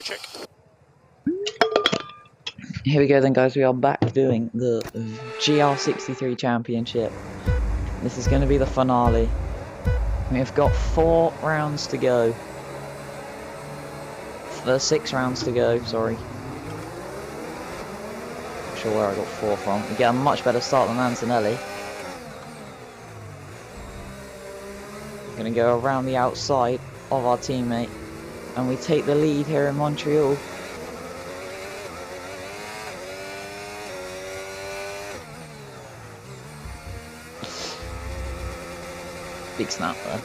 Check. Here we go then, guys. We are back doing the GR63 championship. This is going to be the finale. We've got 4 rounds to go. 6 rounds to go, sorry. Not sure where I got 4 from. We get a much better start than Antonelli. We're going to go around the outside of our teammate. And we take the lead here in Montreal. Big snap there.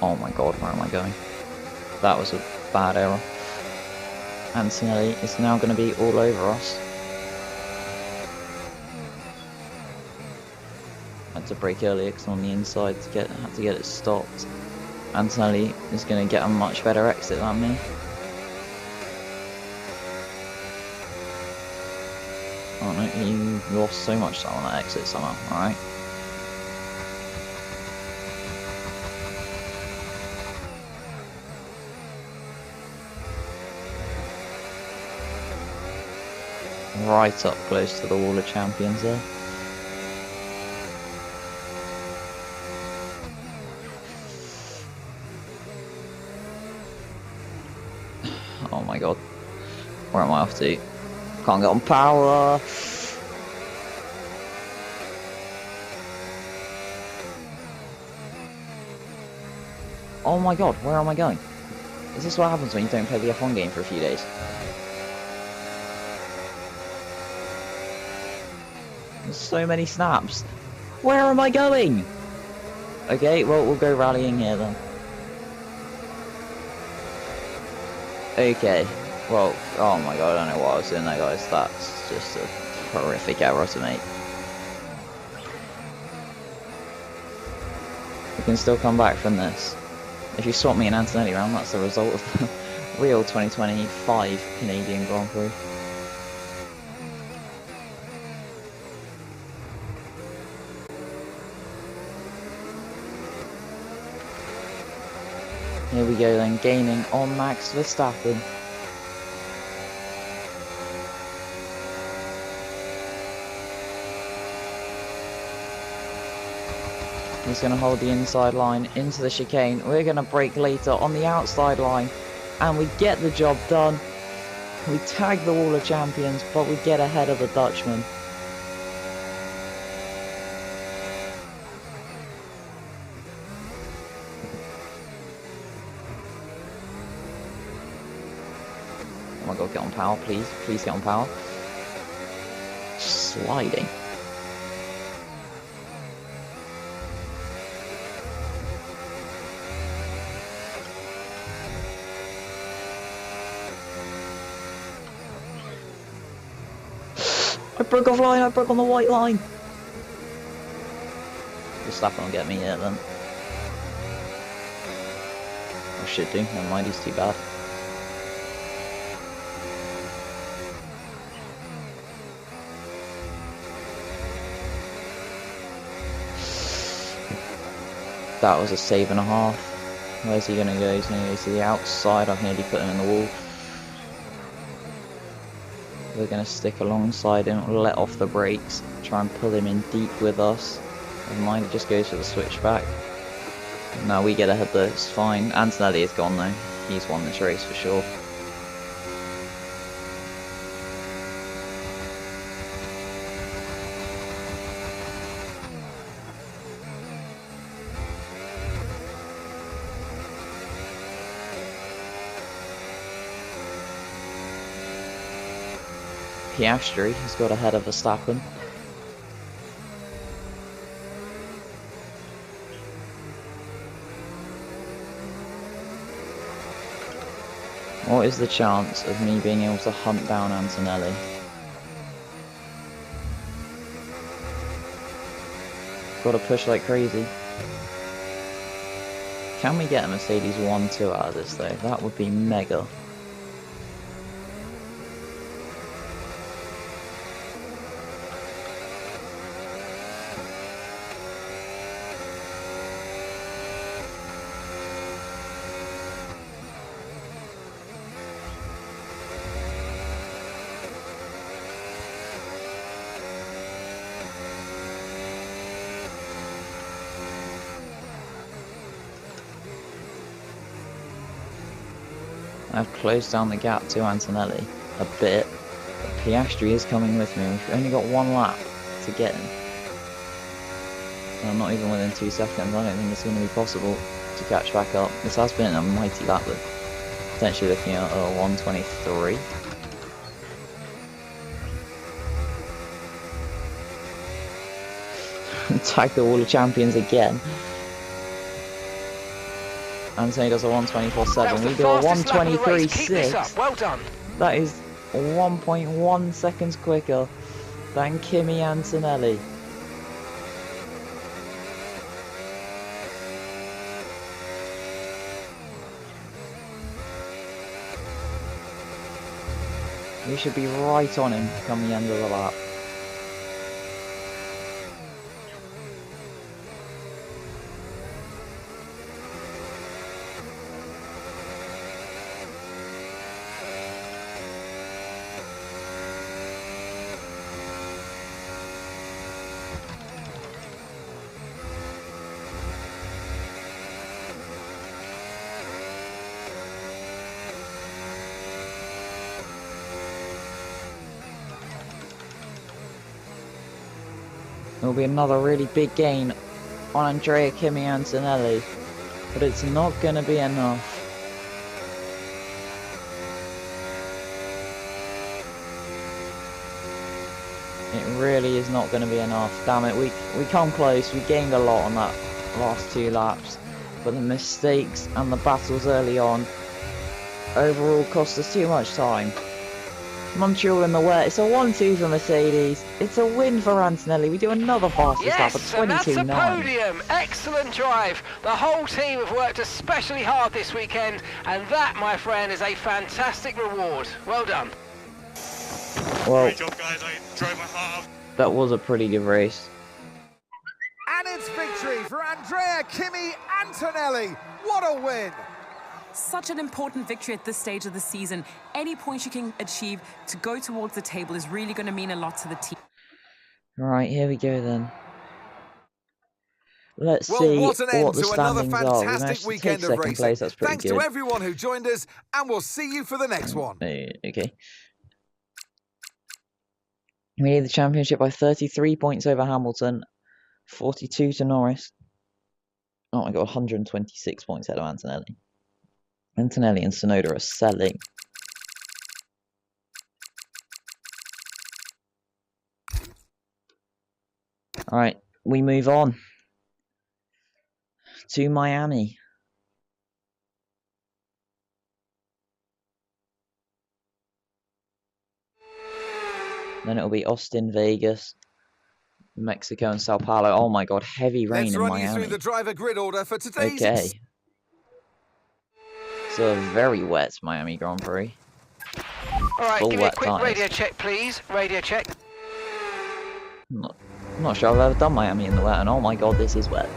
Oh my god, where am I going? That was a bad error. Antonelli is now going to be all over us. Had to brake earlier because I'm on the inside had to get it stopped. Antonelli is going to get a much better exit than me. Oh no, you lost so much time on that exit somehow, alright? Right up close to the wall of champions there. Oh my god. Where am I off to? Can't get on power. Oh my god, where am I going? Is this what happens when you don't play the F1 game for a few days? There's so many snaps. Where am I going? Okay, well, we'll go rallying here then. Okay, well, oh my god, I don't know what I was doing there, guys. That's just a horrific error to make. We can still come back from this. If you swap me and Antonelli around, that's the result of the real 2025 Canadian Grand Prix. Here we go then, gaining on Max Verstappen. He's going to hold the inside line into the chicane. We're going to brake later on the outside line. And we get the job done. We tag the wall of champions, but we get ahead of the Dutchman. Oh my god, get on power, please. Please get on power. Sliding. I broke offline, I broke on the white line. Verstappen will get me here then. I should do, never mind, he's too bad. That was a save and a half. Where's he going to go? He's going to go to the outside. I've nearly put him in the wall. We're going to stick alongside him, let off the brakes, try and pull him in deep with us. Never mind, it just goes for the switchback. Now we get ahead though, it's fine. Antonelli is gone though. He's won this race for sure. Piastri has got ahead of Verstappen. What is the chance of me being able to hunt down Antonelli? Gotta push like crazy. Can we get a Mercedes 1-2 out of this though? That would be mega. I've closed down the gap to Antonelli a bit, but Piastri is coming with me. We've only got 1 lap to get him. And I'm not even within 2 seconds. I don't think it's going to be possible to catch back up. This has been a mighty lap though. Potentially looking at 1:23. Tag the Wall of Champions again. Anthony does a 1:24.7. We do a 1:23.6. Well done. That is 1.1 seconds quicker than Kimi Antonelli. We should be right on him come the end of the lap. There'll be another really big gain on Andrea Kimi Antonelli, but it's not going to be enough. It really is not going to be enough. Damn it, we come close. We gained a lot on that last 2 laps, but the mistakes and the battles early on overall cost us too much time. Montreal in the wet. It's a 1-2 for Mercedes. It's a win for Antonelli. We do another fastest lap of 22.9. And that's a podium. Excellent drive. The whole team have worked especially hard this weekend, and that, my friend, is a fantastic reward. Well done. Well, great job, guys. I drove my heart out. That was a pretty good race. And it's victory for Andrea Kimi Antonelli. What a win! Such an important victory at this stage of the season. Any points you can achieve to go towards the table is really going to mean a lot to the team. Right, here we go then. Let's Well, see what an end the to another standings are. We managed fantastic to take weekend of second racing. place. That's pretty Thanks good. to everyone who joined us, and we'll see you for the next one. Okay. We lead the championship by 33 points over Hamilton, 42 to Norris. Oh my god, 126 points ahead of Antonelli. Antonelli and Tsunoda are selling. Alright, we move on to Miami. Then it'll be Austin, Vegas, Mexico and Sao Paulo. Oh my god, heavy rain Let's in run Miami. you through the driver grid order for today's... Okay. It's a very wet Miami Grand Prix. Alright, Full give me a wet quick tyres. radio check, please. Radio check. I'm not sure I've ever done Miami in the wet, and oh my god, this is wet.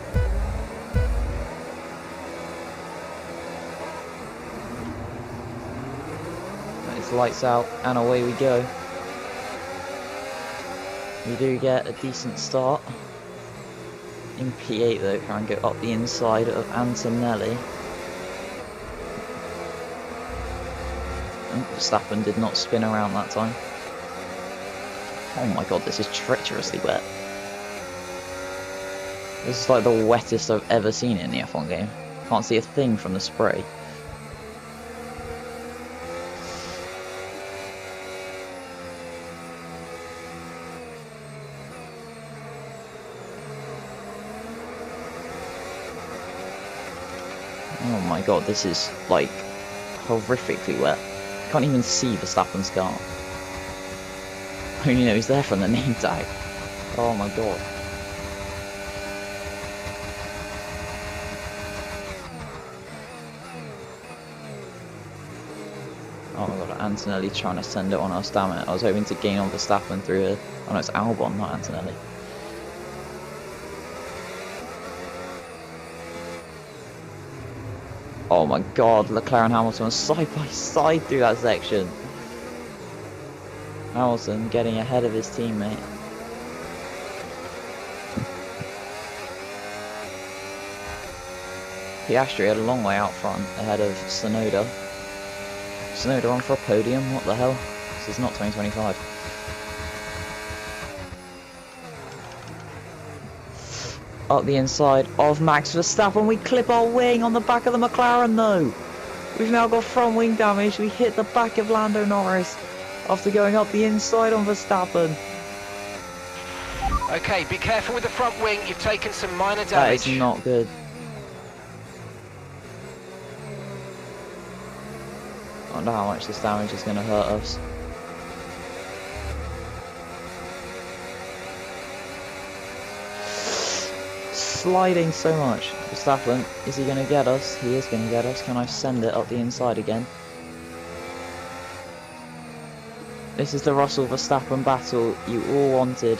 It's lights out, and away we go. We do get a decent start. In P8 though, try and go up the inside of Antonelli. And Verstappen did not spin around that time. Oh my god, this is treacherously wet. This is like the wettest I've ever seen it in the F1 game. Can't see a thing from the spray. Oh my god, this is like horrifically wet. Can't even see Verstappen's car. I mean, you know, he's there from the name tag. Oh my god. Oh my god, Antonelli trying to send it on us, damn it. I was hoping to gain on Verstappen through here. Oh no, it's Albon, not Antonelli. Oh my god, Leclerc and Hamilton are side by side through that section. Hamilton getting ahead of his teammate. Piastri had a long way out front ahead of Tsunoda. Tsunoda on for a podium, what the hell? This is not 2025. Up the inside of Max Verstappen, we clip our wing on the back of the McLaren though. We've now got front wing damage, we hit the back of Lando Norris after going up the inside on Verstappen. Okay, be careful with the front wing, you've taken some minor damage. That is not good. I wonder how much this damage is going to hurt us. Sliding so much. Verstappen, is he going to get us? He is going to get us. Can I send it up the inside again? This is the Russell Verstappen battle you all wanted.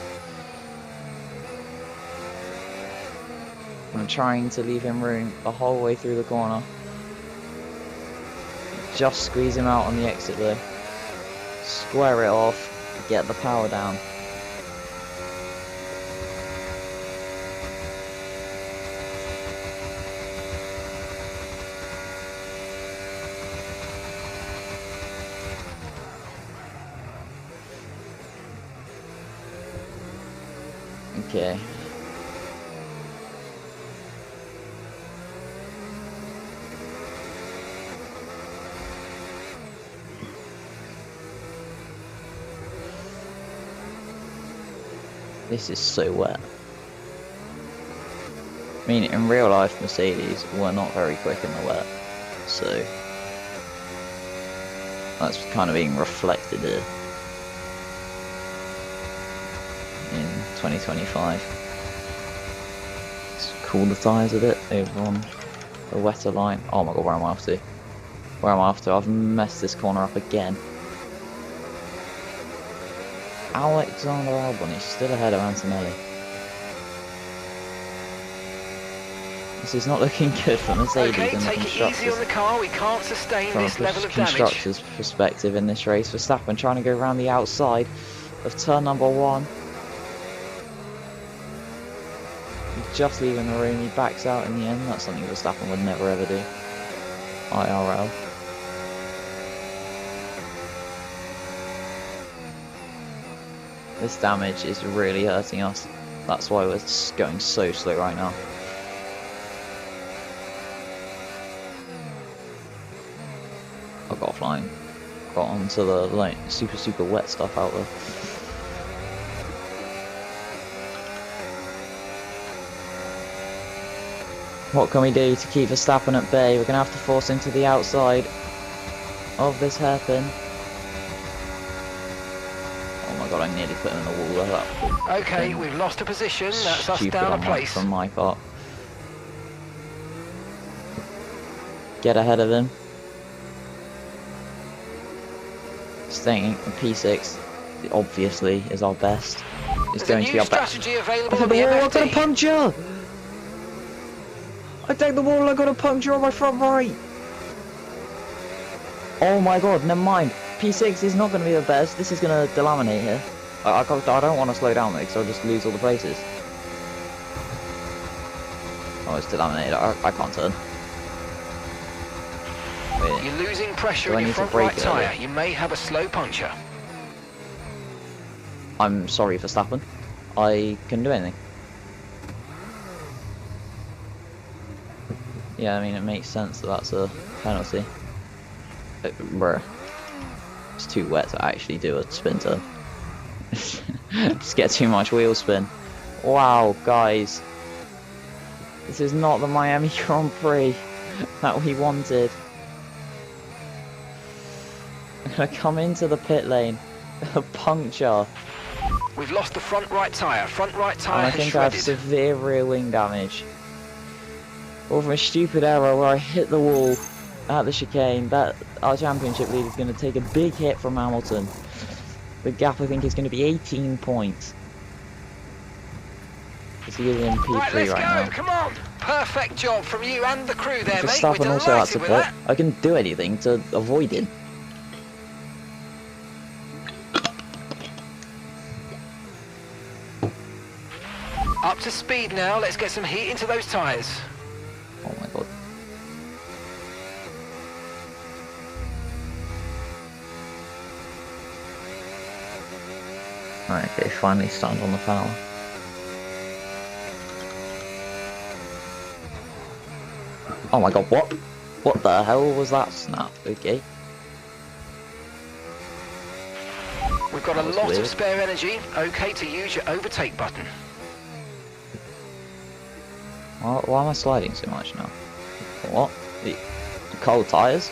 I'm trying to leave him room the whole way through the corner. Just squeeze him out on the exit though. Square it off, get the power down. Okay. This is so wet. I mean, in real life, Mercedes were not very quick in the wet, so that's kind of being reflected here in 2025. Let's cool the tyres a bit over on the wetter line. Oh my god, where am I off to? Where am I off to? I've messed this corner up again. Alexander Albon is still ahead of Antonelli. This is not looking good for Mercedes okay, and the take it easy on the car. We can't sustain this level of damage. From a constructor's perspective in this race, Verstappen trying to go around the outside of turn number 1. He's just leaving the room, he backs out in the end. That's something Verstappen would never ever do. IRL. This damage is really hurting us. That's why we're going so slow right now. I got offline. Got onto the like super wet stuff out there. What can we do to keep Verstappen at bay? We're going to have to force him to the outside of this hairpin. God, I nearly put him in the wall there. Okay, we've lost a position. That's us Stupid down a place. From my part. Get ahead of him. Staying in P6, obviously, is our best. Is going to be our best. I take the wall, I got a puncture! I take the wall, I got a puncture on my front right! Oh my god, never mind. P6 is not going to be the best. This is going to delaminate here. I don't want to slow down though, because I'll just lose all the places. Oh, it's delaminated. I can't turn. Wait. You're losing pressure in your front right tyre. You may have a slow puncture. I'm sorry, Verstappen. I couldn't do anything. Yeah, I mean, it makes sense that that's a penalty. Bruh. It's too wet to actually do a spin turn. Just get too much wheel spin. Wow, guys. This is not the Miami Grand Prix that we wanted. I'm gonna come into the pit lane. A puncture. We've lost the front right tyre. Front right tyre has shredded. I think I have severe rear wing damage. All from a stupid error where I hit the wall at the chicane, that our championship lead is going to take a big hit from Hamilton. The gap, I think, is going to be 18 points. Because he is in P3 let's right go. now. Come on. Perfect job from you and the crew there, mate. We're Verstappen also had to delighted with pit. that. I can do anything to avoid him. Up to speed now. Let's get some heat into those tyres. Oh my god. Right, okay, finally stand on the power. Oh my god, what? What the hell was that snap? Okay. We've got a lot weird. of spare energy. Okay to use your overtake button. Why am I sliding so much now? What? The cold tyres?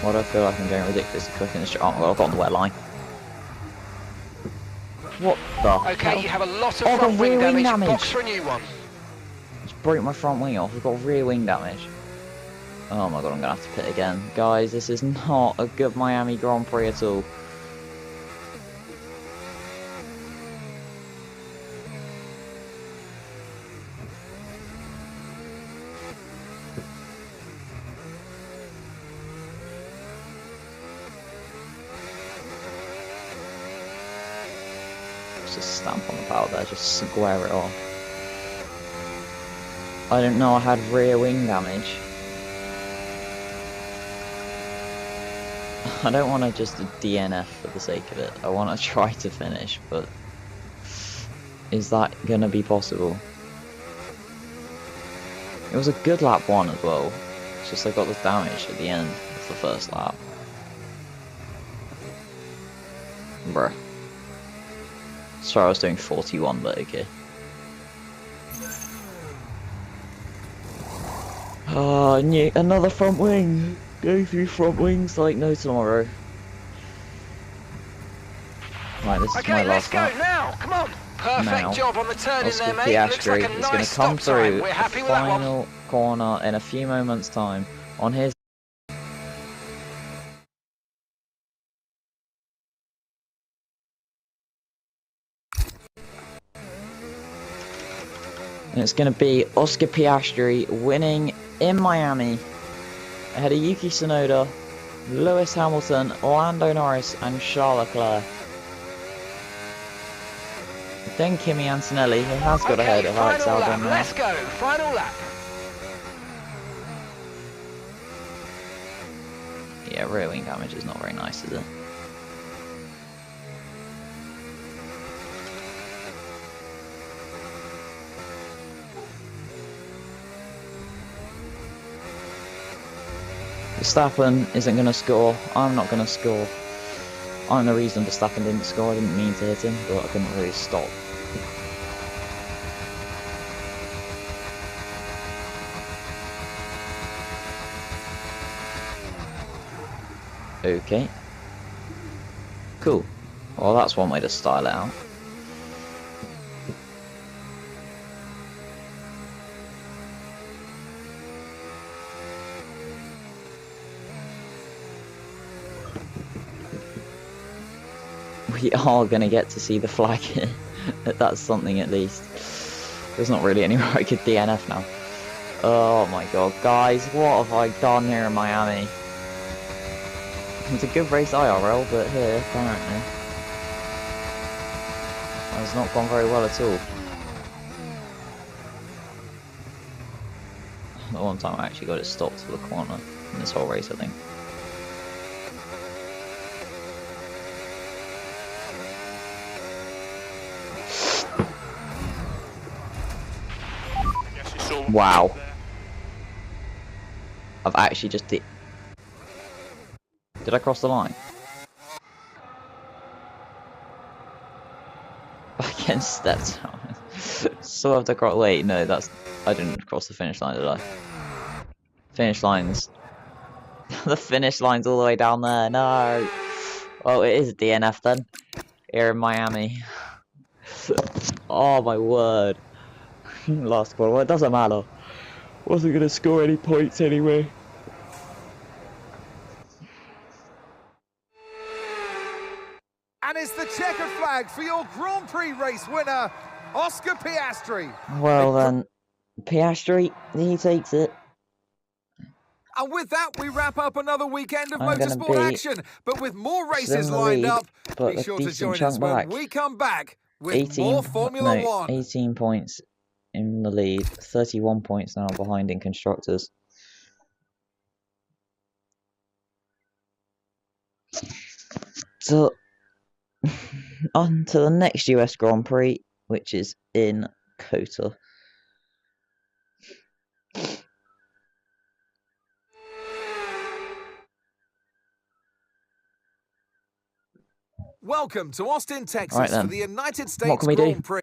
Why do I feel like I'm going ridiculously quick in this? Oh my god, I've got on the wet line. What the Okay, hell? you have a lot of Oh, I've front got wing rear wing damage. damage. Box for a new one. Just broke my front wing off. I've got rear wing damage. Oh my god, I'm gonna have to pit again. Guys, this is not a good Miami Grand Prix at all. Just stamp on the power there, just square it off. I didn't know I had rear wing damage. I don't want to just DNF for the sake of it. I want to try to finish, but is that gonna be possible? It was a good lap one as well. It's just I got the damage at the end of the first lap. Bruh. Sorry, I was doing 41, but okay. Oh, another front wing! Go through front wings like no tomorrow. Right, this is my last lap. Okay, let's go now. Come on. Perfect job on the turn in there, mate. Looks like a is nice going to come stop time. through We're happy the with that one. final corner in a few moments' time on his. And it's going to be Oscar Piastri winning in Miami ahead of Yuki Tsunoda, Lewis Hamilton, Lando Norris and Charles Leclerc. Then Kimi Antonelli, who has got ahead of Alex Albon now. Let's go. Final lap. Yeah, rear wing damage is not very nice, is it? Verstappen isn't going to score. I'm not going to score. I'm the reason Verstappen didn't score. I didn't mean to hit him, but I couldn't really stop. Okay. Cool. Well, that's one way to style it out. We are going to get to see the flag here. That's something at least. There's not really anywhere I could DNF now. Oh my god, guys, what have I done here in Miami? It's a good race IRL, but here, apparently, it's not gone very well at all. The one time I actually got it stopped for the corner in this whole race, I think. Wow. I've actually just did I cross the line? Again, stepped down. So I have to cross. Wait, no, I didn't cross the finish line, did I? Finish lines. The finish line's all the way down there. No. Well, it is a DNF then. Here in Miami. Oh my word. Last quarter. Well, it doesn't matter. Wasn't going to score any points anyway. And it's the checkered flag for your Grand Prix race winner, Oscar Piastri. Well then, Piastri, he takes it. And with that, we wrap up another weekend of I'm gonna motorsport be action. But with more races still in the lined lead, up, but be a sure to decent join us chunk when back. we come back with 18, more Formula no, One. 18 points in the lead, 31 points now behind in constructors. So, on to the next US Grand Prix, which is in COTA. Welcome to Austin, Texas Right then. for the United What States can we do? Grand Prix.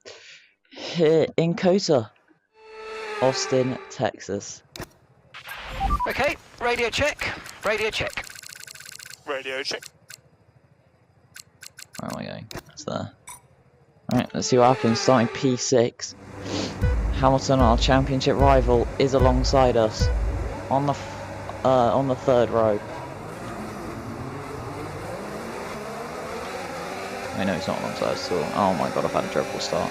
Here in COTA, Austin, Texas. Okay, radio check. Radio check. Radio check. Where am I going? It's there. Alright, let's see what happens. Starting P6. Hamilton, our championship rival, is alongside us on the third row. I know he's not alongside us at all. Oh my god, I've had a dreadful start.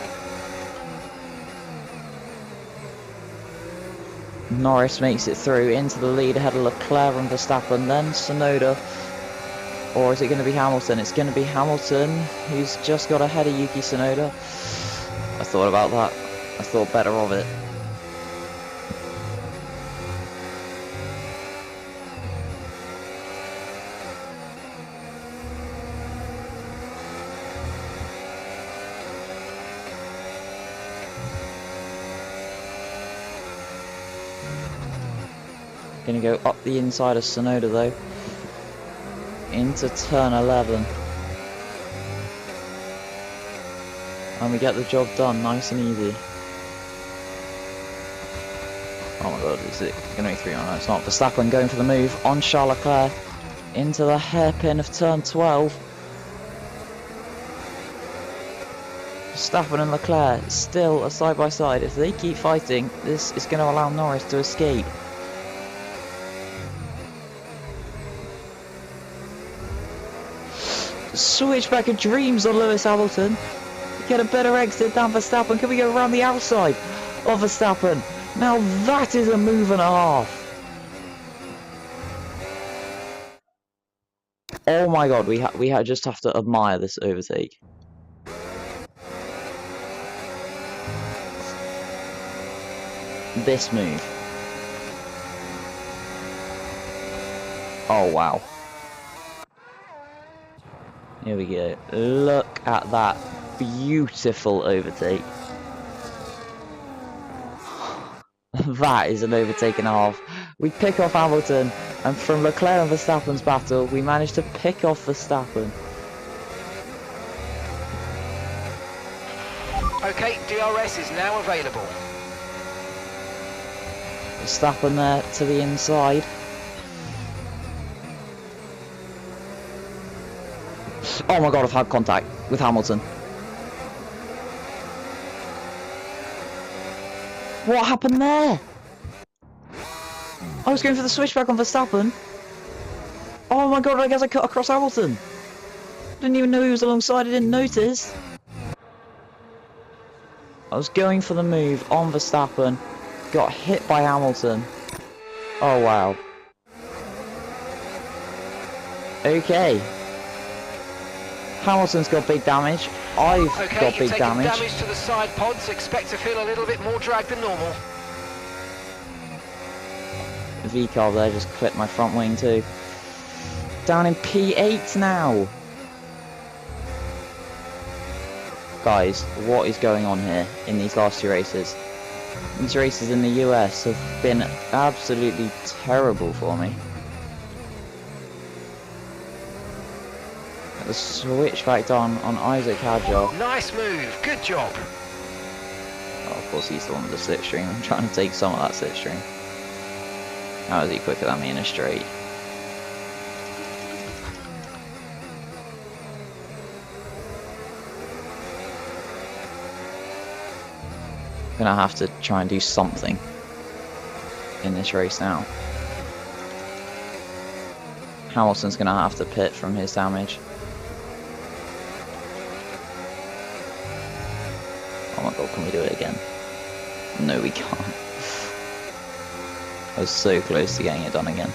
Norris makes it through into the lead ahead of Leclerc and Verstappen, then Tsunoda. Or is it going to be Hamilton? It's going to be Hamilton, who's just got ahead of Yuki Tsunoda. I thought about that. I thought better of it. Going to go up the inside of Tsunoda though. Into turn 11. And we get the job done nice and easy. Oh my god, is it going to be 3 on? No, it's not. Verstappen going for the move on Charles Leclerc. Into the hairpin of turn 12. Verstappen and Leclerc still a side by side. If they keep fighting, this is going to allow Norris to escape. Switchback of dreams on Lewis Hamilton. Get a better exit than Verstappen. Can we go around the outside of Verstappen? Now that is a move and a half. Oh my god, we just have to admire this overtake. This move. Oh wow. Here we go. Look at that beautiful overtake. That is an overtake and a half. We pick off Hamilton, and from Leclerc and Verstappen's battle, we managed to pick off Verstappen. Okay, DRS is now available. Verstappen there to the inside. Oh my god, I've had contact with Hamilton. What happened there? I was going for the switchback on Verstappen. Oh my god, I guess I cut across Hamilton. Didn't even know he was alongside, I didn't notice. I was going for the move on Verstappen. Got hit by Hamilton. Oh wow. Okay. Hamilton's got big damage. I've got big damage. Damage to the side pods. Expect to feel a little bit more drag than normal. V-carb there just clipped my front wing too. Down in P8 now. Guys, what is going on here in these last 2 races? These races in the US have been absolutely terrible for me. The switch back on Isaac Hadjar. Nice move, good job. Oh, of course he's the one with the slipstream. I'm trying to take some of that slipstream. How is he quicker than me in a straight? Gonna have to try and do something in this race now. Hamilton's gonna have to pit from his damage. Oh my god, can we do it again? No, we can't. I was so close to getting it done again.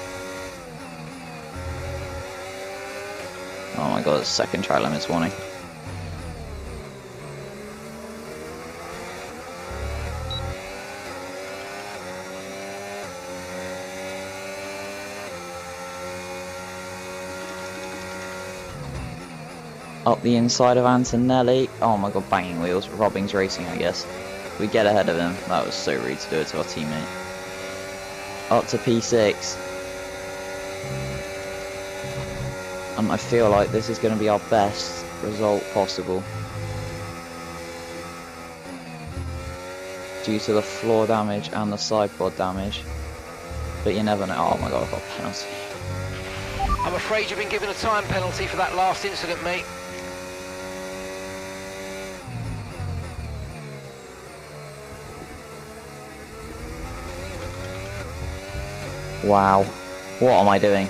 Oh my god, second track limits warning. Up the inside of Antonelli. Oh my god, banging wheels. Robbing's racing, I guess. We get ahead of him. That was so rude to do it to our teammate. Up to P6. And I feel like this is going to be our best result possible. Due to the floor damage and the side pod damage. But you never know. Oh my god, I've got a penalty. I'm afraid you've been given a time penalty for that last incident, mate. Wow. What am I doing?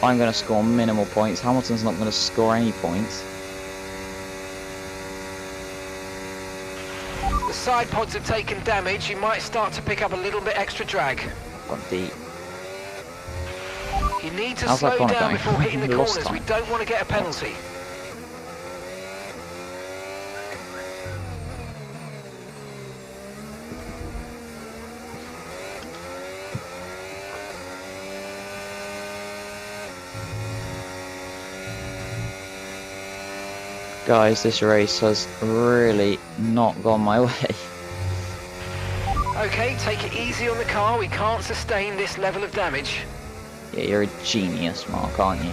I'm going to score minimal points. Hamilton's not going to score any points. The side pods have taken damage. You might start to pick up a little bit extra drag. Gone deep. You need to How's slow that corner down going? before hitting the Lost corners. We time. don't want to get a penalty. Guys, this race has really not gone my way. Okay, take it easy on the car. We can't sustain this level of damage. Yeah, you're a genius, Mark, aren't you?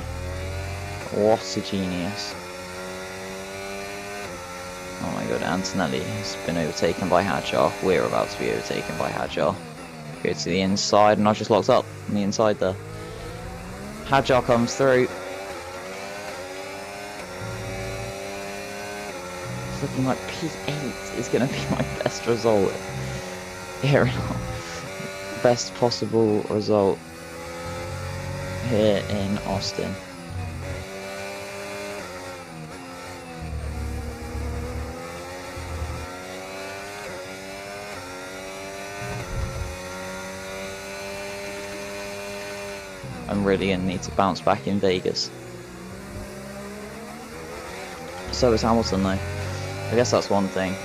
What a genius. Oh my god, Antonelli has been overtaken by Hadjar. We're about to be overtaken by Hadjar. Go to the inside, and I just locked up on the inside there. Hadjar comes through. It's looking like P8 is going to be my best result here. Best possible result here in Austin. I'm really going to need to bounce back in Vegas. So is Hamilton though. I guess that's one thing.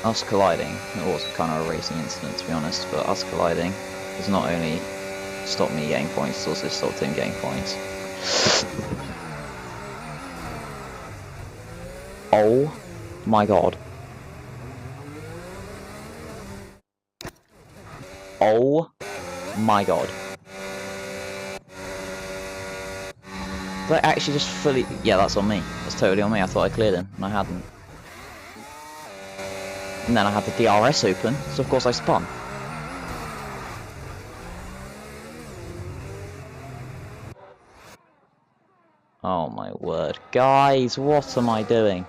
Us colliding, it was kind of a racing incident to be honest, but us colliding has not only stopped me getting points, it's also stopped him getting points. Oh my god. Oh my god. Did I actually just fully... Yeah, that's on me. That's totally on me. I thought I cleared him, and I hadn't. And then I had the DRS open, so of course I spun. Oh my word. Guys, what am I doing?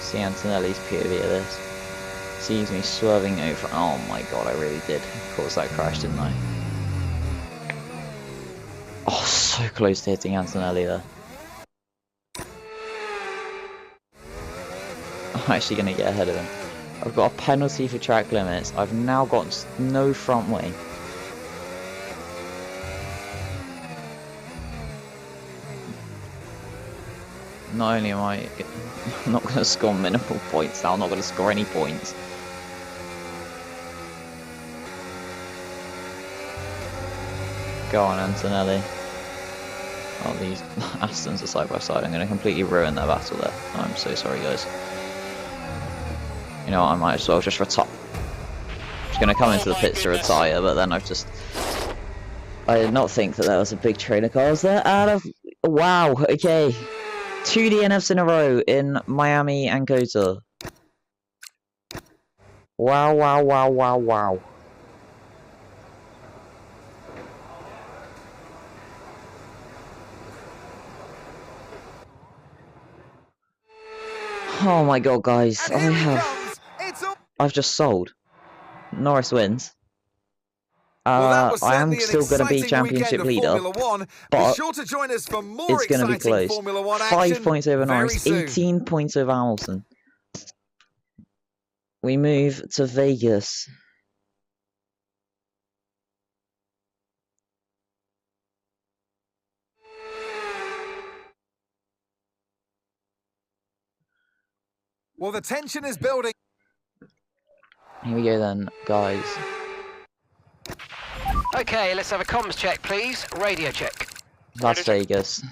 See Antonelli's POV of this. Sees me swerving over. Oh my god, I really did cause that crash, didn't I? Oh, so close to hitting Antonelli there. I'm actually going to get ahead of him. I've got a penalty for track limits. I've now got no front wing. Not only am I not going to score minimal points now, I'm not going to score any points. Go on, Antonelli. Oh, these Astons are side by side. I'm going to completely ruin their battle there. I'm so sorry, guys. You know what, I might as well just retire. I'm just going to come into the pits to retire, but then I did not think that there was a big train of cars there. Wow, okay. 2 DNFs in a row in Miami and Kota. Wow, wow, wow, wow, wow. Oh my god, guys. And here he comes. It's all... I've just sold. Norris wins. Well, that was I am certainly an still going to be exciting championship weekend of leader, Formula One. Be but sure to join us for more it's going to be exciting close. Formula One 5 action points over very Norris, soon. 18 points over Hamilton. We move to Vegas. Well, the tension is building. Here we go then, guys. Okay, let's have a comms check, please. Radio check. Las Vegas.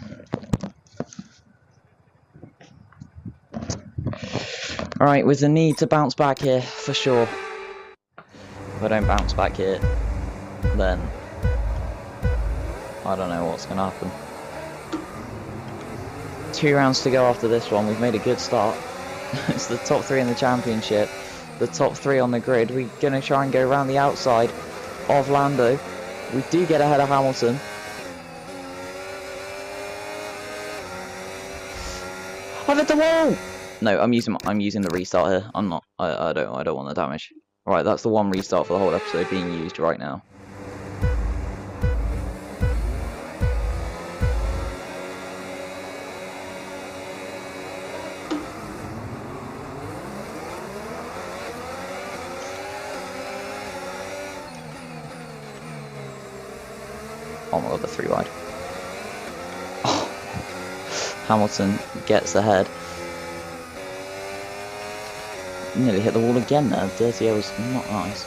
Alright, with the need to bounce back here, for sure. If I don't bounce back here, then I don't know what's going to happen. 2 rounds to go after this one. We've made a good start. It's the top 3 in the championship. The top 3 on the grid. We're going to try and go around the outside of Lando. We do get ahead of Hamilton. I've hit the wall! No, I'm using the restart here. I'm not. I don't want the damage. Right, that's the one restart for the whole episode being used right now. Oh my god, the 3 wide. Oh. Hamilton gets ahead. Nearly hit the wall again there. Dirty was not nice.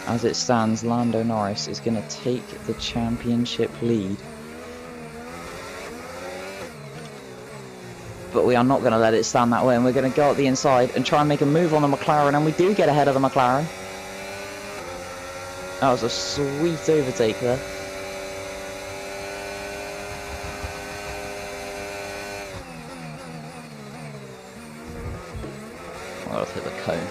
As it stands, Lando Norris is going to take the championship lead. But we are not going to let it stand that way, and we're going to go up the inside and try and make a move on the McLaren, and we do get ahead of the McLaren. That was a sweet overtake there. Well, I've hit the cone.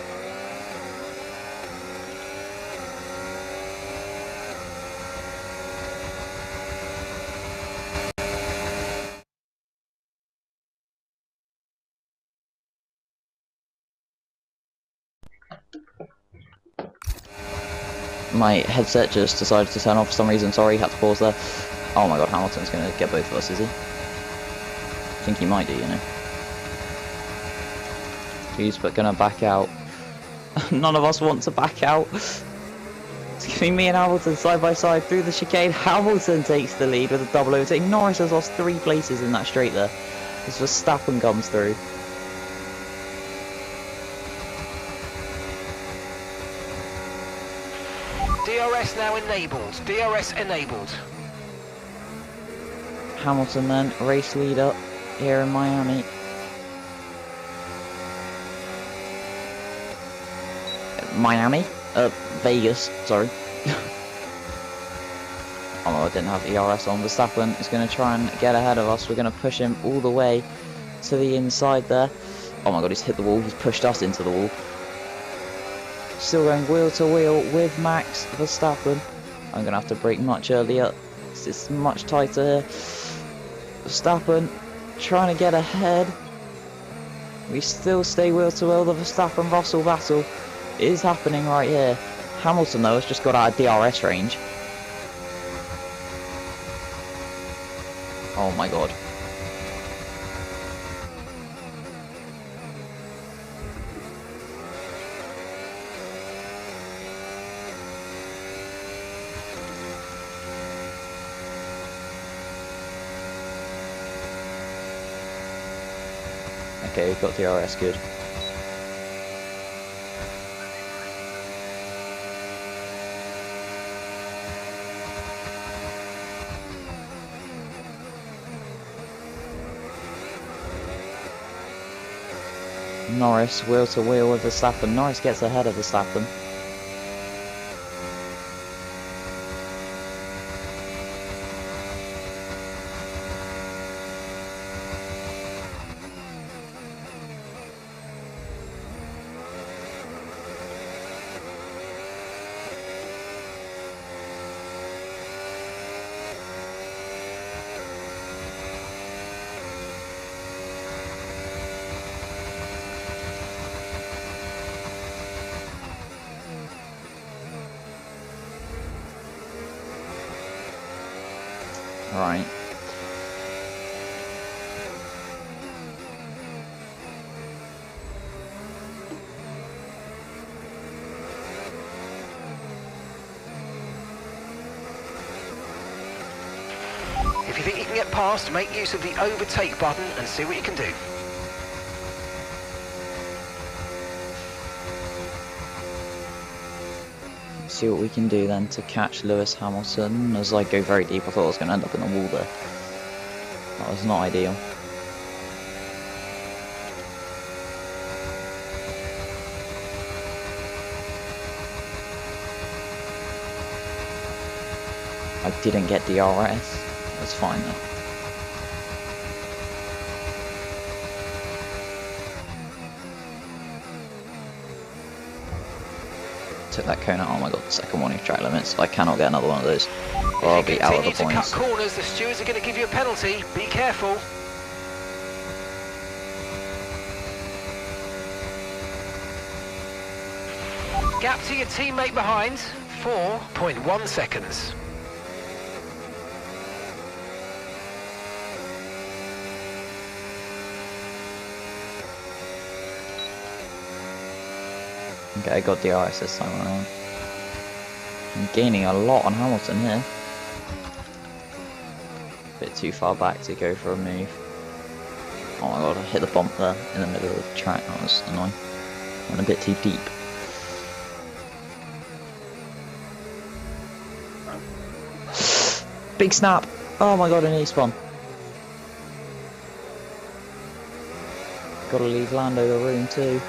My headset just decided to turn off for some reason. Sorry, had to pause there. Oh my god, Hamilton's going to get both of us, is he? I think he might do, you know. He's but going to back out. None of us want to back out. It's going to be me and Hamilton side by side through the chicane. Hamilton takes the lead with a double overtake. Norris has lost 3 places in that straight there. As Verstappen comes through. DRS now enabled. DRS enabled. Hamilton then, race leader here in Miami. Vegas, sorry. Oh no, I didn't have ERS on. Verstappen is going to try and get ahead of us. We're going to push him all the way to the inside there. Oh my god, he's hit the wall. He's pushed us into the wall. Still going wheel to wheel with Max Verstappen. I'm going to have to brake much earlier. It's much tighter here. Verstappen trying to get ahead. We still stay wheel to wheel. The Verstappen-Russell battle is happening right here. Hamilton though has just got out of DRS range. Oh my god. Okay, we've got DRS, good. Norris wheel to wheel with Verstappen. Norris gets ahead of Verstappen. Right. If you think you can get past, make use of the overtake button and see what you can do. See what we can do then to catch Lewis Hamilton. As I go very deep, I thought I was going to end up in the wall there. That was not ideal. I didn't get DRS. That's fine though. Took that cone out. Oh my god, second warning track limits. I cannot get another one of those, or I'll be out of the If you continue points. to cut corners, the stewards are going to give you a penalty. Be careful. Gap to your teammate behind, 4.1 seconds. Okay, I got DRS this time around. I'm gaining a lot on Hamilton here. Bit too far back to go for a move. Oh my god, I hit the bump there in the middle of the track. That was annoying. Went a bit too deep. Big snap! Oh my god, an E-spawn. Gotta leave Lando the room too.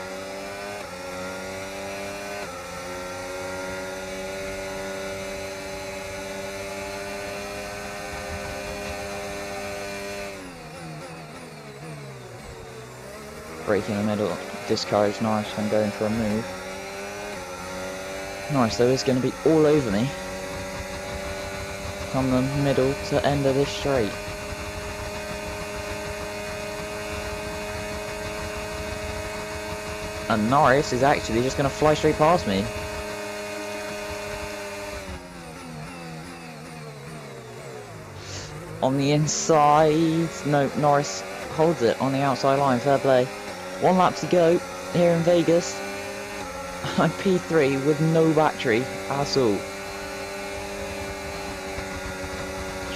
Break in the middle, discourage Norris from going for a move. Norris though is going to be all over me from the middle to end of this straight. And Norris is actually just going to fly straight past me. On the inside, no, Norris holds it on the outside line, fair play. 1 lap to go here in Vegas. I'm P3 with no battery at all.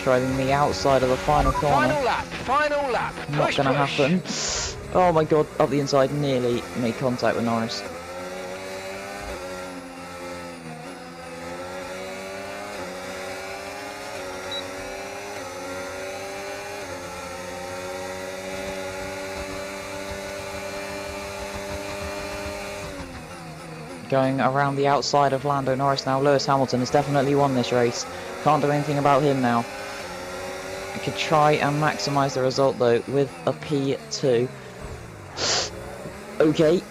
Driving the outside of the final corner. Final lap. Not Push, gonna push. happen. Oh my god, up the inside, nearly made contact with Norris. Going around the outside of Lando Norris now. Lewis Hamilton has definitely won this race. Can't do anything about him now. I could try and maximise the result though with a P2. Okay.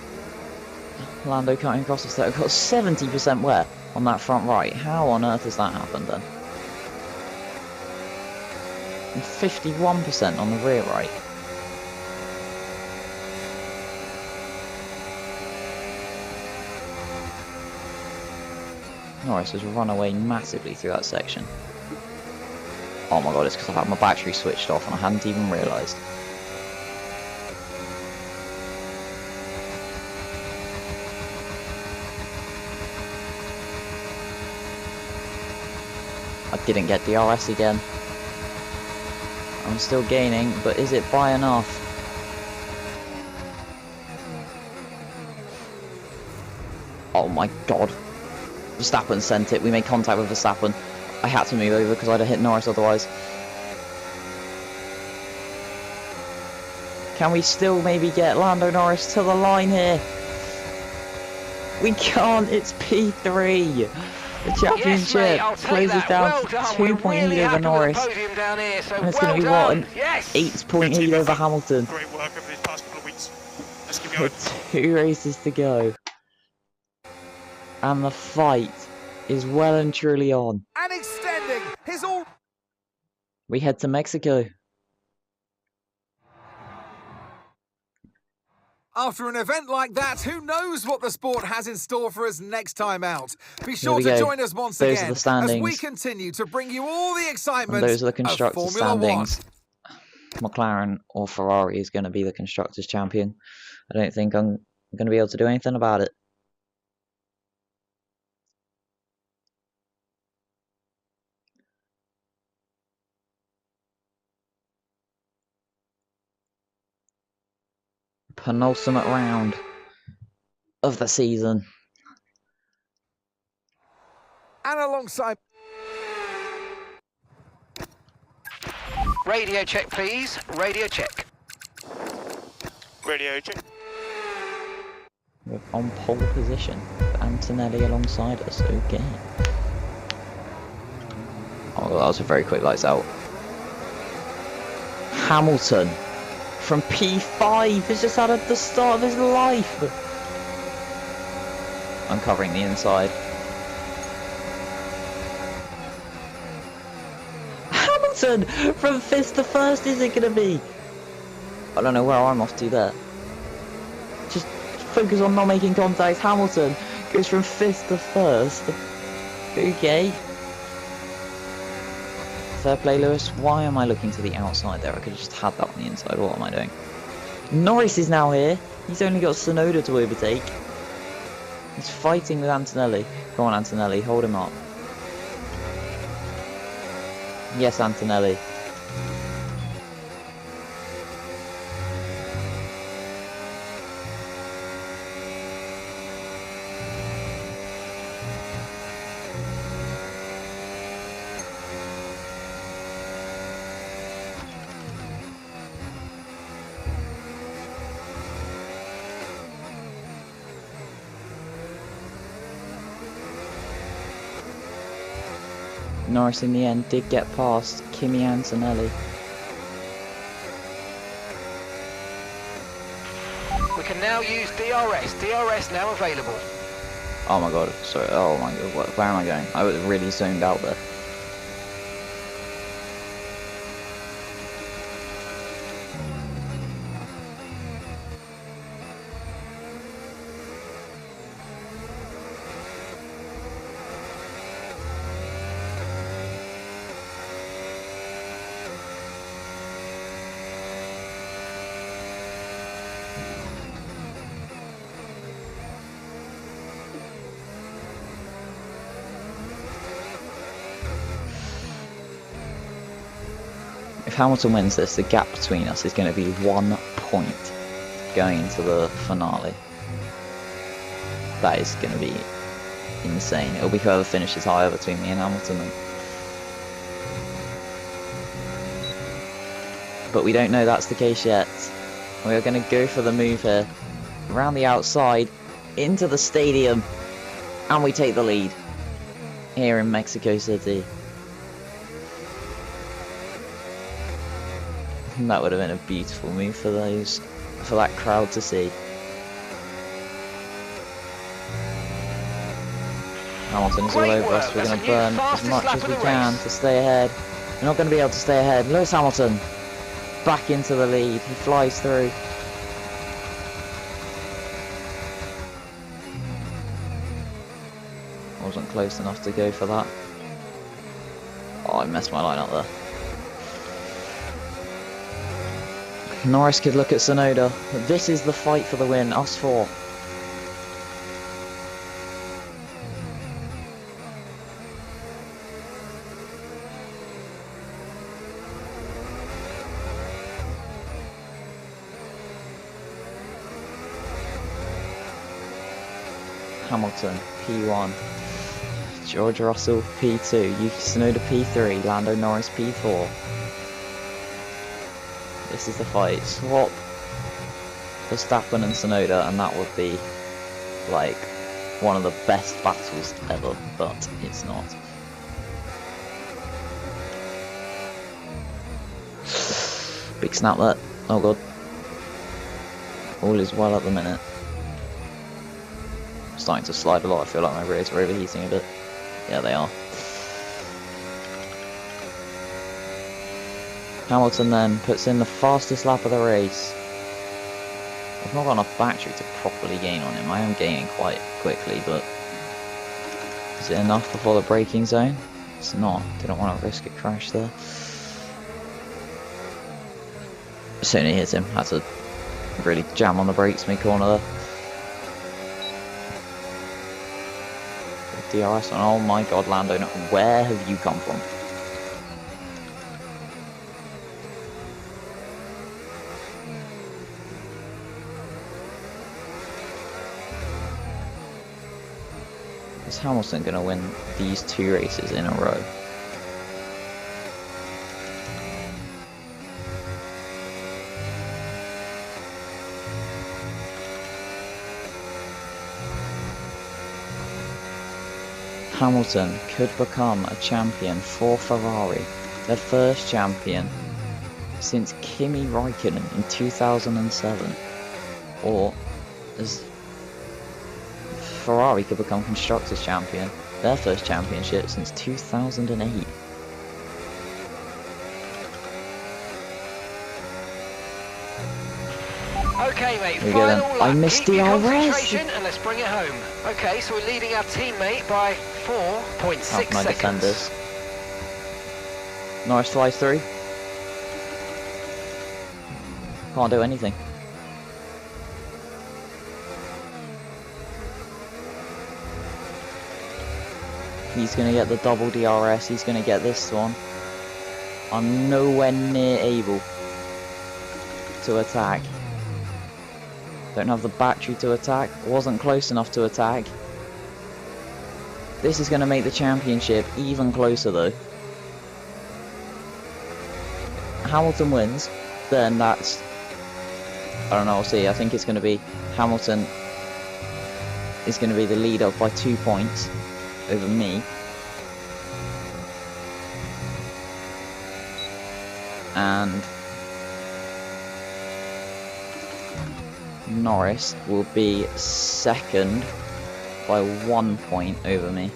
Lando cutting across the start. I've got 70% wear on that front right. How on earth has that happened then? And 51% on the rear right. Norris has run away massively through that section. Oh my god, it's because I had my battery switched off and I hadn't even realised. I didn't get DRS again. I'm still gaining, but is it by enough? Oh my god. Verstappen sent it. We made contact with Verstappen. I had to move over because I'd have hit Norris otherwise. Can we still maybe get Lando Norris to the line here? We can't. It's P3. The championship Yes, mate, closes down to 2 point lead over Norris. And it's going to be what, an 8 point lead over Hamilton. Great work over these past couple of weeks. Let's keep With going. 2 races to go. And the fight is well and truly on. And extending his all. We head to Mexico. After an event like that, who knows what the sport has in store for us next time out? Be sure we to go. join us once Those are again the as standings. we continue to bring you all the excitement And those are the of constructors' Formula One. standings. McLaren or Ferrari is going to be the constructors' champion. I don't think I'm going to be able to do anything about it. Penultimate round of the season. And alongside... Radio check, please. Radio check. Radio check. We're on pole position. Antonelli alongside us. Okay. Oh, that was a very quick lights out. Hamilton from P5 has just had the start of his life. I'm covering the inside. Hamilton from 5th to 1st is it going to be? I don't know where I'm off to there. Just focus on not making contact. Hamilton goes from 5th to 1st. Okay. Fair play, Lewis. Why am I looking to the outside there? I could have just had that on the inside. What am I doing? Norris is now here. He's only got Tsunoda to overtake. He's fighting with Antonelli. Go on, Antonelli. Hold him up. Yes, Antonelli. Norris in the end did get past Kimi Antonelli. We can now use DRS. DRS now available. Oh my god, sorry, oh my god, where am I going? I was really zoned out there. If Hamilton wins this, the gap between us is going to be 1 point going into the finale. That is going to be insane. It'll be whoever finishes higher between me and Hamilton. But we don't know that's the case yet. We are going to go for the move here. Around the outside, into the stadium, and we take the lead here in Mexico City. And that would have been a beautiful move for that crowd to see. Hamilton's all over us. We're going to burn as much as we can to stay ahead. We're not going to be able to stay ahead. Lewis Hamilton back into the lead. He flies through. Wasn't close enough to go for that. Oh, I messed my line up there. Norris could look at Tsunoda. This is the fight for the win, us four. Hamilton, P1. George Russell, P2. Yuki Tsunoda, P3. Lando Norris, P4. This is the fight. Swap Verstappen and Tsunoda, and that would be like one of the best battles ever, but it's not. Big snap there. Oh god. All is well at the minute. I'm starting to slide a lot. I feel like my rears are overheating a bit. Yeah, they are. Hamilton then puts in the fastest lap of the race. I've not got enough battery to properly gain on him. I am gaining quite quickly, but is it enough before the braking zone? It's not. Didn't want to risk a crash there. As soon as he hits him, had to really jam on the brakes mid-corner there. DRS on. Oh my god, Lando, where have you come from? Is Hamilton going to win these 2 races in a row? Hamilton could become a champion for Ferrari, their first champion since Kimi Raikkonen in 2007, or as Ferrari could become Constructors' champion, their first championship since 2008. Okay, mate, Here we go then. final I lap. missed Keep your DRS. concentration and let's bring it home. Okay, so we're leading our teammate by 4.6 my seconds. defenders. Norris flies through. Can't do anything. He's going to get the double DRS. He's going to get this one. I'm nowhere near able to attack. Don't have the battery to attack. Wasn't close enough to attack. This is going to make the championship even closer though. Hamilton wins, then that's... I don't know, we'll see. I think it's going to be Hamilton is going to be the leader by 2 points over me. And Norris will be second by 1 point over me.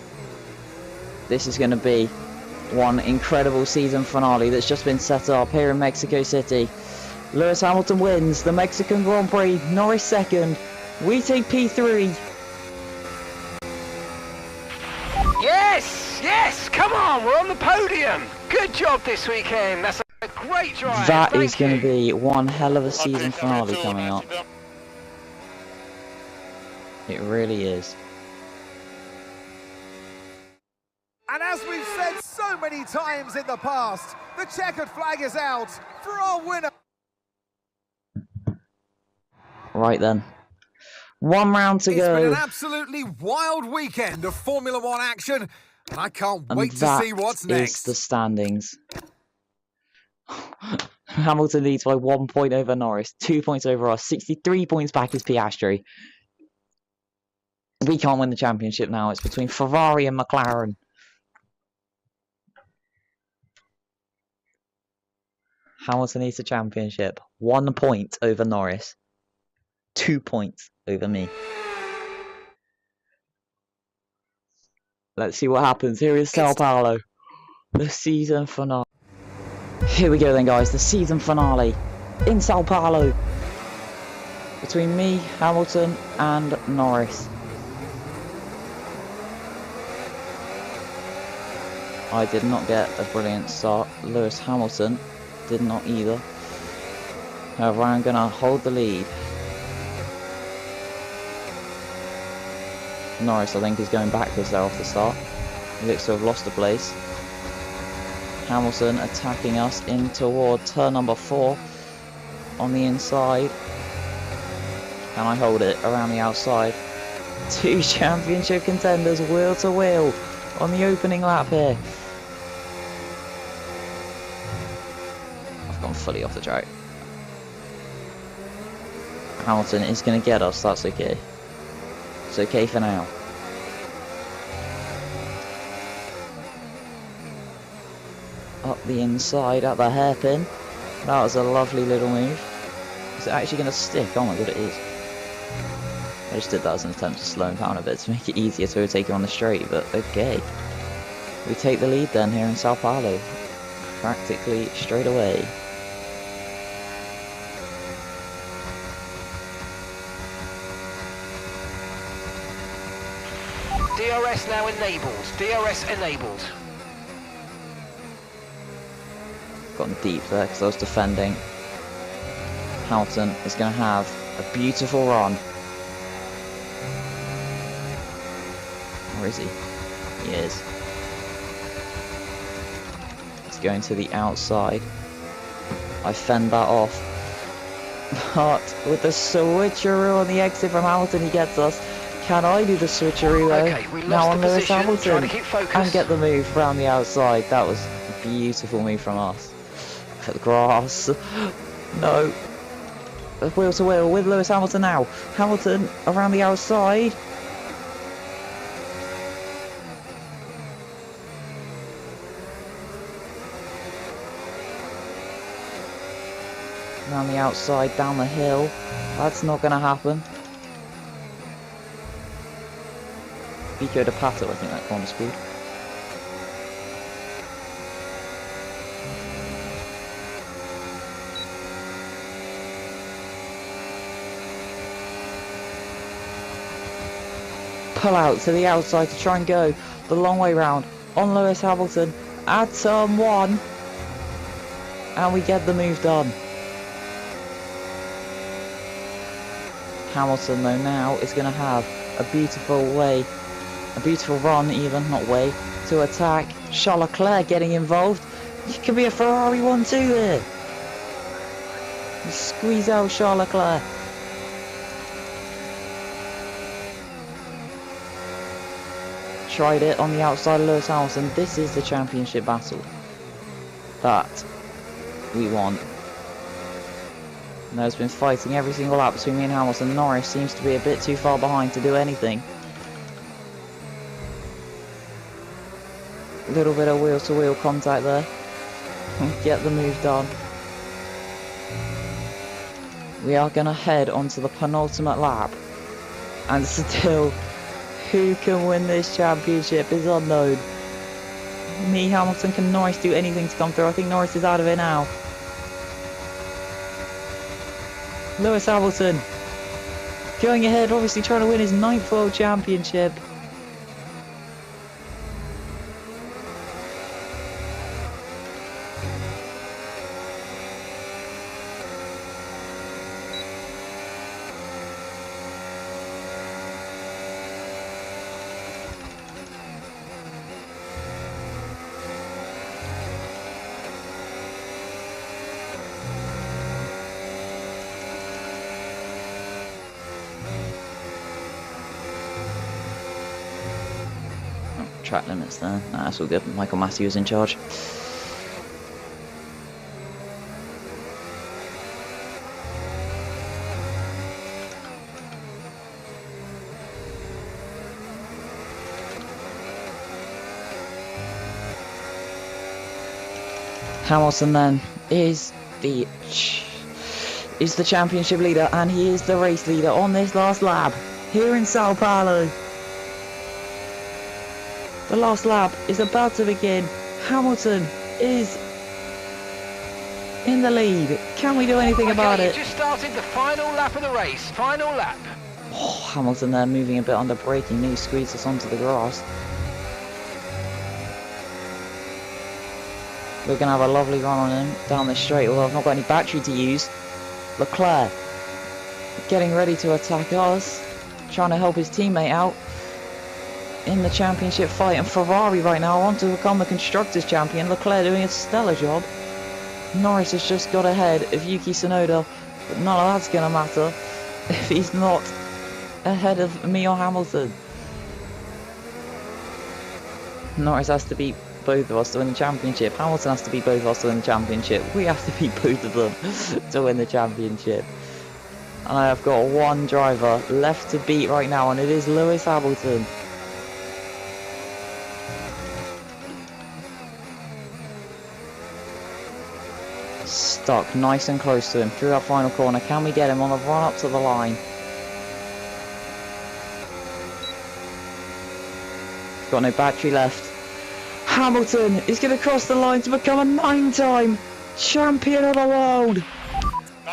This is going to be one incredible season finale that's just been set up here in Mexico City. Lewis Hamilton wins the Mexican Grand Prix, Norris second. We take P3. Yes, yes, come on, we're on the podium. Good job this weekend. That's a great drive. That Thank is going you. to be one hell of a season finale coming up. It really is. And as we've said so many times in the past, the checkered flag is out for our winner. Right then. 1 round to It's been an go. absolutely wild weekend of Formula One action, and I can't And wait to that see what's is next. the standings. Hamilton leads by 1 point over Norris, 2 points over us, 63 points back is Piastri. We can't win the championship now. It's between Ferrari and McLaren. Hamilton needs a championship. 1 point over Norris. 2 points over me. Let's see what happens. Here is Sao Paulo. The season finale. Here we go then, guys. The season finale in Sao Paulo. Between me, Hamilton and Norris. I did not get a brilliant start. Lewis Hamilton did not either. However, I'm going to hold the lead. Norris, I think, is going backwards there off the start. He looks to have lost a place. Hamilton attacking us in toward turn number 4 on the inside. Can I hold it around the outside? 2 championship contenders wheel to wheel on the opening lap here. I've gone fully off the track. Hamilton is going to get us, that's okay. It's okay for now. Up the inside at the hairpin. That was a lovely little move. Is it actually going to stick? Oh my god, it is. I just did that as an attempt to slow him down a bit to make it easier to overtake him on the straight, but okay. We take the lead then here in Sao Paulo. Practically straight away. DRS now enabled. DRS enabled. Gotten deep there because I was defending. Hamilton is going to have a beautiful run. Where is he? He is. He's going to the outside. I fend that off. But with the switcheroo on the exit from Hamilton, he gets us. Can I do the switcheroo though? Okay, we now lost on the Lewis position, Hamilton trying to keep focus. and get the move around the outside. That was a beautiful move from us. At the grass. No. Wheel to wheel with Lewis Hamilton now. Hamilton around the outside. Around the outside, down the hill. That's not going to happen. Pico de Pato, I think that corner's called. Pull out to the outside to try and go the long way round on Lewis Hamilton at turn 1. And we get the move done. Hamilton though now is going to have a beautiful way, a beautiful run even, not way, to attack. Charles Leclerc getting involved. It could be a Ferrari 1-2 there. Squeeze out Charles Leclerc. Tried it on the outside of Lewis Hamilton. This is the championship battle that we want. And there's been fighting every single lap between me and Hamilton. Norris seems to be a bit too far behind to do anything. A little bit of wheel-to-wheel contact there. Get the move done. We are going to head onto the penultimate lap. And still, who can win this championship is unknown. Me, Hamilton, can Norris do anything to come through? I think Norris is out of it now. Lewis Hamilton going ahead, obviously trying to win his 9th World Championship. Track limits there. Nah, that's all good. Michael Matthews in charge. Hamilton then is the championship leader, and he is the race leader on this last lap here in Sao Paulo. The last lap is about to begin. Hamilton is in the lead. Can we do anything about it? Just started the final lap of the race. Final lap. Oh, Hamilton there moving a bit under braking. He squeezed us onto the grass. We're going to have a lovely run on him down this straight, although I've not got any battery to use. Leclerc getting ready to attack us, trying to help his teammate out in the championship fight. And Ferrari right now want to become the Constructors' Champion. Leclerc doing a stellar job. Norris has just got ahead of Yuki Tsunoda, but none of that's going to matter if he's not ahead of me or Hamilton. Norris has to beat both of us to win the championship. Hamilton has to beat both of us to win the championship. We have to beat both of them to win the championship. And I have got one driver left to beat right now, and it is Lewis Hamilton. Stuck nice and close to him through that final corner. Can we get him on the run up to the line? Got no battery left. Hamilton is going to cross the line to become a 9-time champion of the world.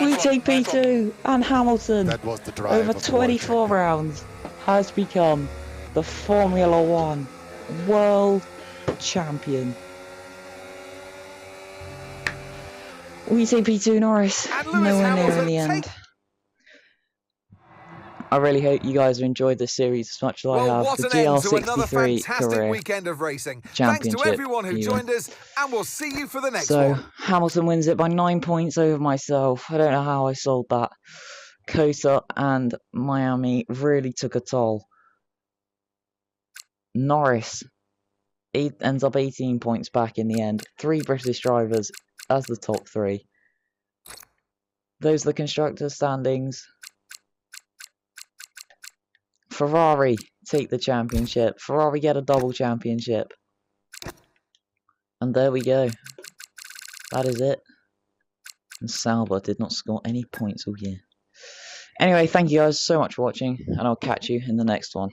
We take P2, and Hamilton, That was the drive over of the world 24 champion. rounds, has become the Formula 1 World Champion. We take P2 Norris, nowhere near in the end. I really hope you guys have enjoyed this series as much as I have. What The an end to another GR63 fantastic career weekend of racing. Thanks championship. to everyone who even. joined us, and we'll see you for the next So one. Hamilton wins it by 9 points over myself. I don't know how I sold that. Kota and Miami really took a toll. Norris ends up 18 points back in the end. 3 British drivers as the top 3. Those are the constructors' standings. Ferrari take the championship. Ferrari get a double championship. And there we go. That is it. And Sauber did not score any points all year. Anyway, thank you guys so much for watching, and I'll catch you in the next one.